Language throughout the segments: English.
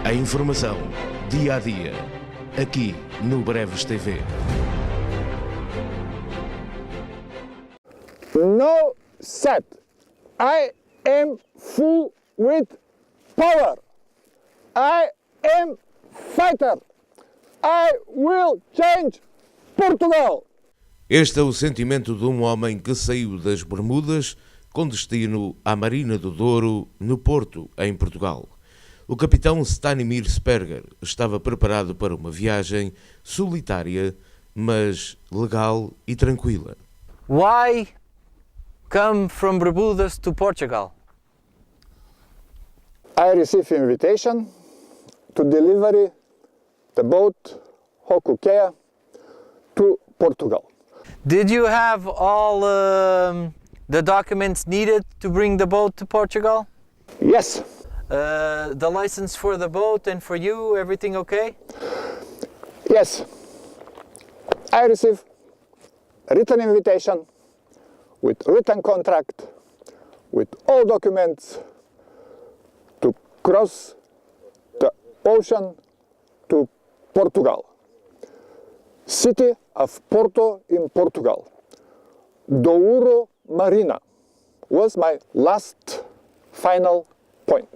A informação, dia a dia, aqui no Breves TV. No set. I am full with power. I am fighter. I will change Portugal. Este é o sentimento de um homem que saiu das Bermudas com destino à Marina do Douro, no Porto, em Portugal. O capitão Stanimir Sperger estava preparado para uma viagem solitária, mas legal e tranquila. Why come from Bermudas to Portugal? I received invitation to deliver the boat Hokukeya to Portugal. Did you have all the documents needed to bring the boat to Portugal? Yes. The license for the boat and for you, everything okay? Yes. I received a written invitation with written contract, with all documents to cross the ocean to Portugal. City of Porto in Portugal. Douro Marina was my last final point.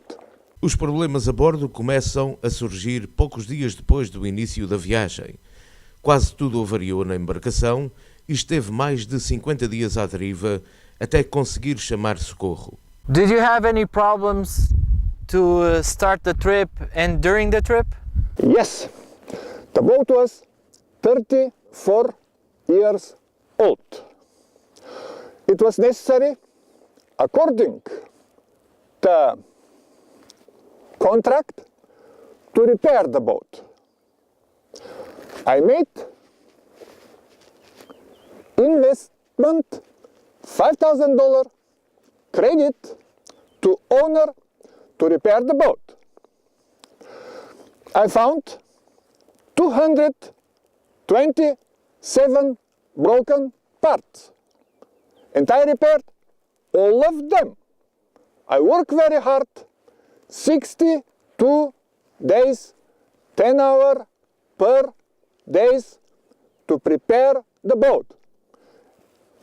Os problemas a bordo começam a surgir poucos dias depois do início da viagem. Quase tudo avariou na embarcação e esteve mais de 50 dias à deriva até conseguir chamar socorro. Did you have any problems to start the trip and during the trip? Yes, the boat was 34 years old. It was necessary, according to the contract, to repair the boat. I made investment $5,000 credit to owner to repair the boat. I found 227 broken parts, and I repaired all of them. I work very hard, 62 days, 10 hours per days to prepare the boat.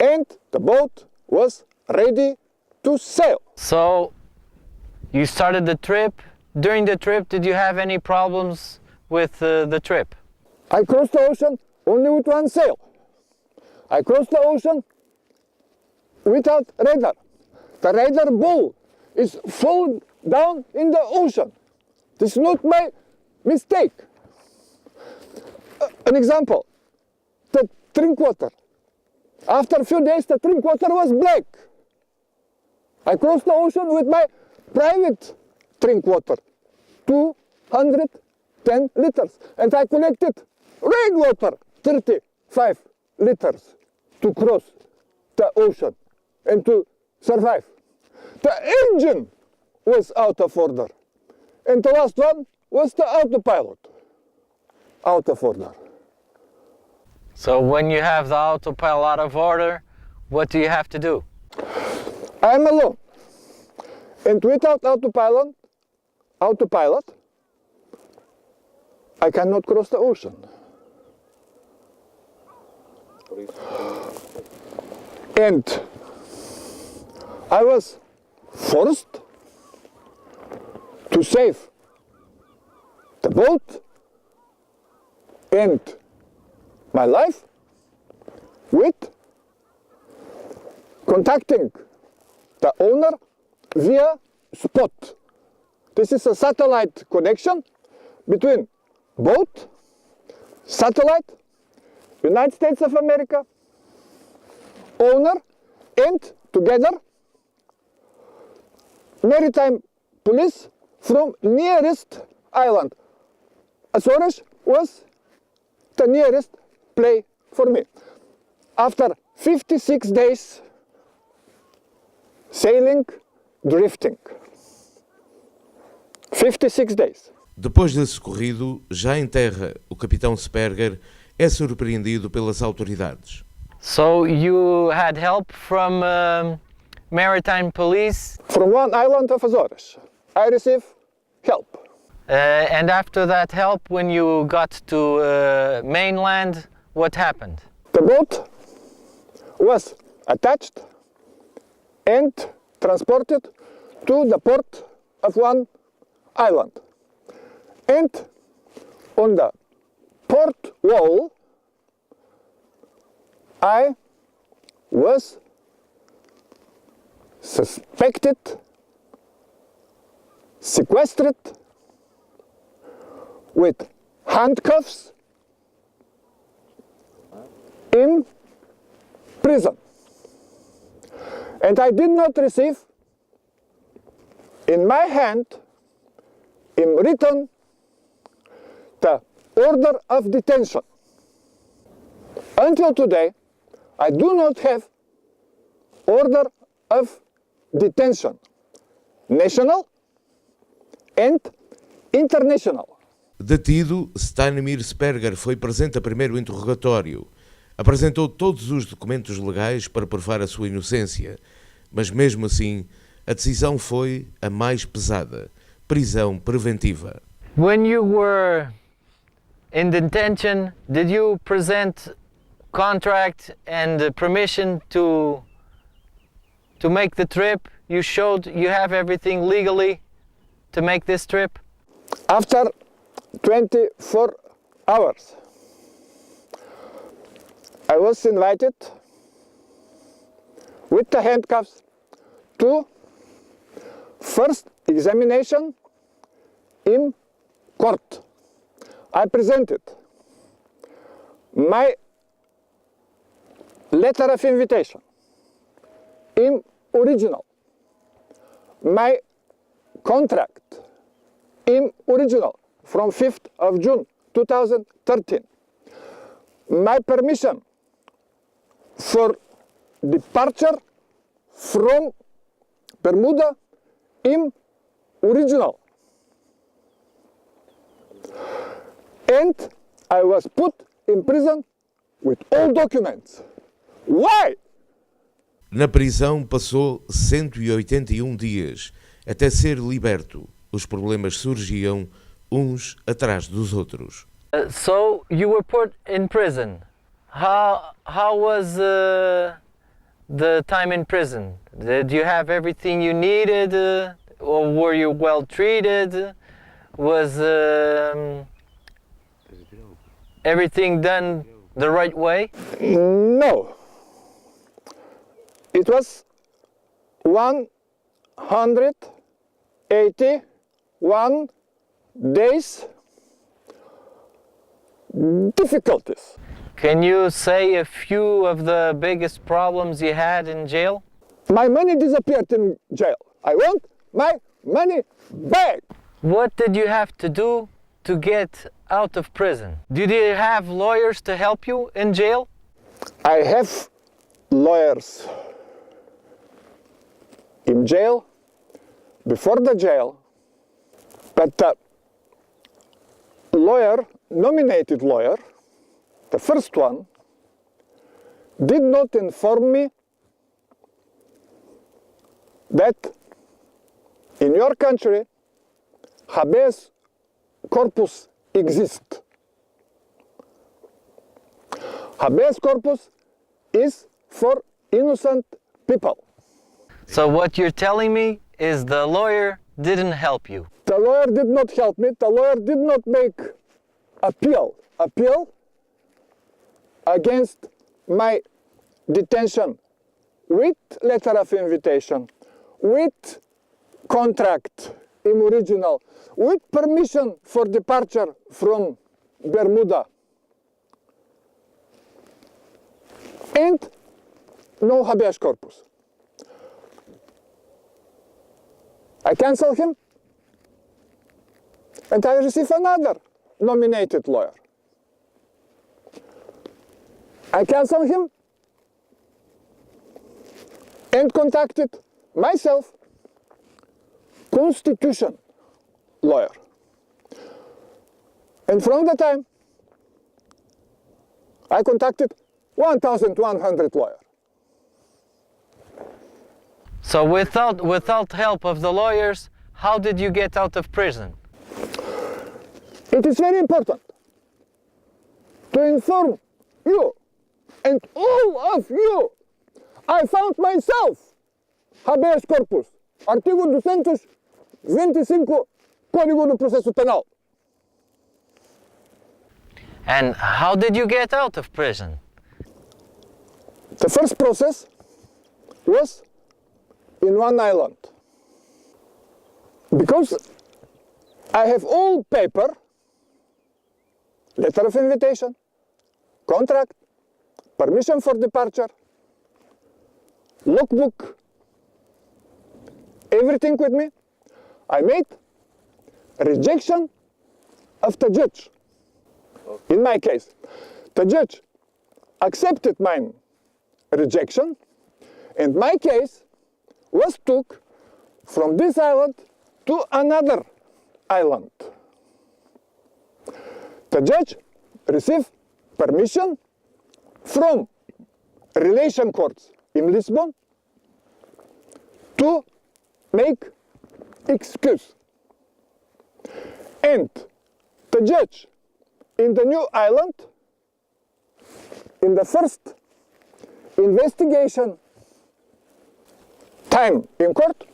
And the boat was ready to sail. So, you started the trip. During the trip, did you have any problems with the trip? I crossed the ocean only with one sail. I crossed the ocean without radar. The radar bull is fall down in the ocean. This is not my mistake. An example, the drink water. After a few days, the drink water was black. I crossed the ocean with my private drink water, 210 liters, and I collected rainwater, 35 liters, to cross the ocean and to survive. The engine was out of order, and the last one was the autopilot, out of order. So when you have the autopilot out of order, what do you have to do? I'm alone, and without autopilot, I cannot cross the ocean. And I was forced to save the boat and my life with contacting the owner via spot. This is a satellite connection between boat, satellite, United States of America, owner, and together maritime police from nearest island. Açores was the nearest play for me. After 56 days sailing, drifting. 56 days. Depois de socorrido, já em terra, o capitão Sperger é surpreendido pelas autoridades. So you had help from maritime police? From one island of Açores, I received help. And after that help, when you got to mainland, what happened? The boat was attached and transported to the port of one island. And on the port wall, I was suspected, sequestered, with handcuffs in prison. And I did not receive in my hand, in written, the order of detention. Until today, I do not have order of detention, national and international. Detido, Stanimir Sperger foi presente a primeiro interrogatório. Apresentou todos os documentos legais para provar a sua inocência, mas mesmo assim, a decisão foi a mais pesada: prisão preventiva. When you were in detention, did you present contract and permission to make the trip? You showed you have everything legally to make this trip? After 24 hours, I was invited with the handcuffs to first examination in court. I presented my letter of invitation in original, my contract in original from 5th of June 2013, my permission for departure from Bermuda in original. And I was put in prison with all documents. Why? Na prisão passou 181 dias, até ser liberto. Os problemas surgiam uns atrás dos outros. So you were put in prison. How was the time in prison? Did you have everything you needed, or were you well treated? Was everything done the right way? No. It was 181 days difficulties. Can you say a few of the biggest problems you had in jail? My money disappeared in jail. I want my money back. What did you have to do to get out of prison? Did you have lawyers to help you in jail? I have lawyers in jail, before the jail, but the nominated lawyer, the first one, did not inform me that in your country habeas corpus exists. Habeas corpus is for innocent people. So what you're telling me is the lawyer didn't help you. The lawyer did not help me. The lawyer did not make appeal against my detention with letter of invitation, with contract in original, with permission for departure from Bermuda, and no habeas corpus. I cancel him, and I receive another nominated lawyer. I cancel him and contacted myself, Constitution lawyer. And from the time I contacted 1,100 lawyers. So without help of the lawyers, how did you get out of prison? It is very important to inform you and all of you. I found myself habeas corpus, artigo 225, Código do Processo Penal. And how did you get out of prison? The first process was in one island. Because I have all paper, letter of invitation, contract, permission for departure, logbook, everything with me, I made a rejection of the judge. In my case, the judge accepted my rejection, and my case was took from this island to another island. The judge received permission from relation courts in Lisbon to make excuse. And the judge in the new island, in the first investigation time in court,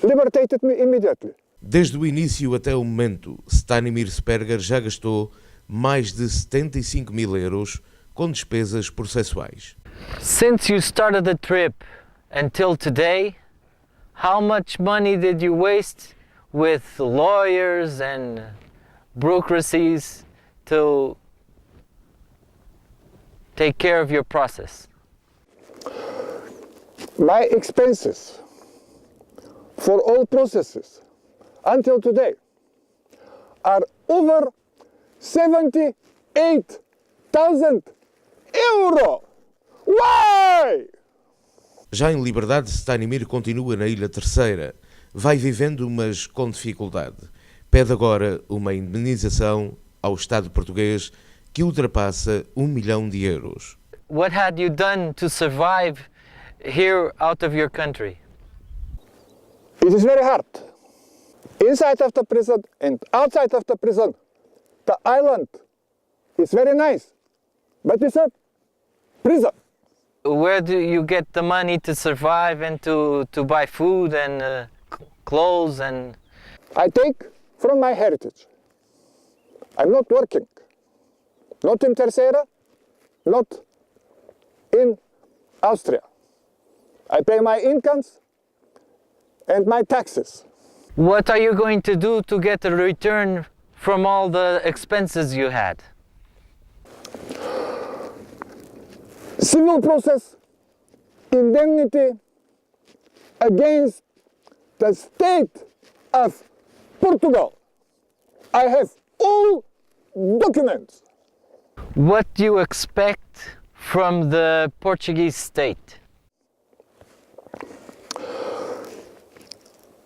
liberated me immediately. Desde o início até o momento, Stanimir Sperger já gastou mais de 75.000 euros com despesas processuais. Since you started the trip until today, how much money did you waste with lawyers and bureaucracies to take care of your process? My expenses for all processes until today are over 78,000 euro. Why? Já em liberdade, Stanimir continua na Ilha Terceira. Vai vivendo, mas com dificuldade. Pede agora uma indemnização ao Estado português que ultrapassa 1 milhão de euros. What had you done to survive here out of your country? It is very hard. Inside of the prison and outside of the prison, the island is very nice, but it's a prison. Where do you get the money to survive and to buy food and clothes and... I take from my heritage. I'm not working. Not in Terceira, not in Austria. I pay my incomes and my taxes. What are you going to do to get a return from all the expenses you had? Civil process, indemnity against the state of Portugal. I have all documents. What do you expect from the Portuguese state?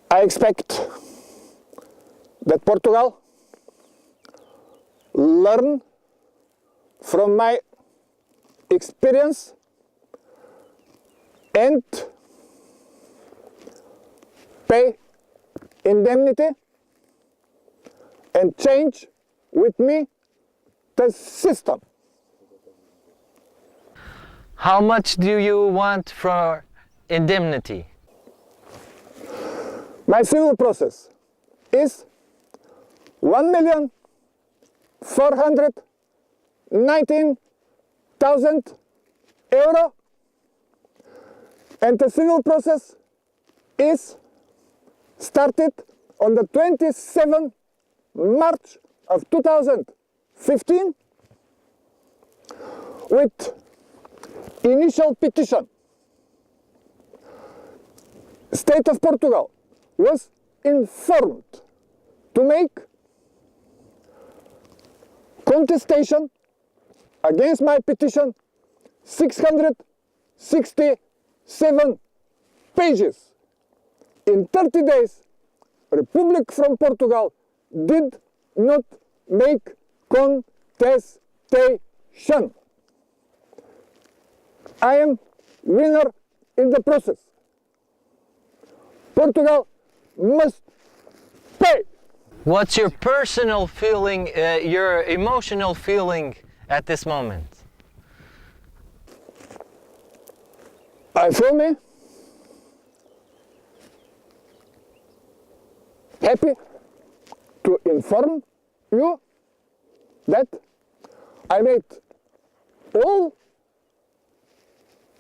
I expect that Portugal learn from my experience and pay indemnity and change with me the system. How much do you want for indemnity? My civil process is 1,419,000 euro, and the civil process is started on the 27th March of 2015 with initial petition. State of Portugal was informed to make contestation against my petition 667 pages. In 30 days, Republic from Portugal did not make contestation. I am winner in the process. Portugal must pay. What's your personal feeling, your emotional feeling at this moment? I feel me happy to inform you that I made all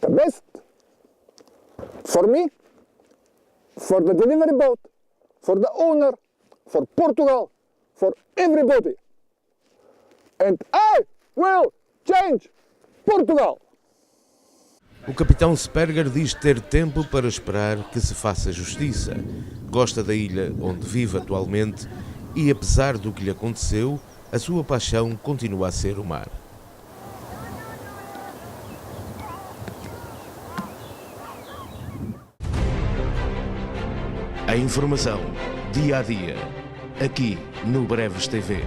the best for me, for the delivery boat, for the owner, for Portugal, for everybody. And I will change Portugal. O capitão Sperger diz ter tempo para esperar que se faça justiça. Gosta da ilha onde vive atualmente e, apesar do que lhe aconteceu, a sua paixão continua a ser o mar. A informação, dia a dia, aqui no Breves TV.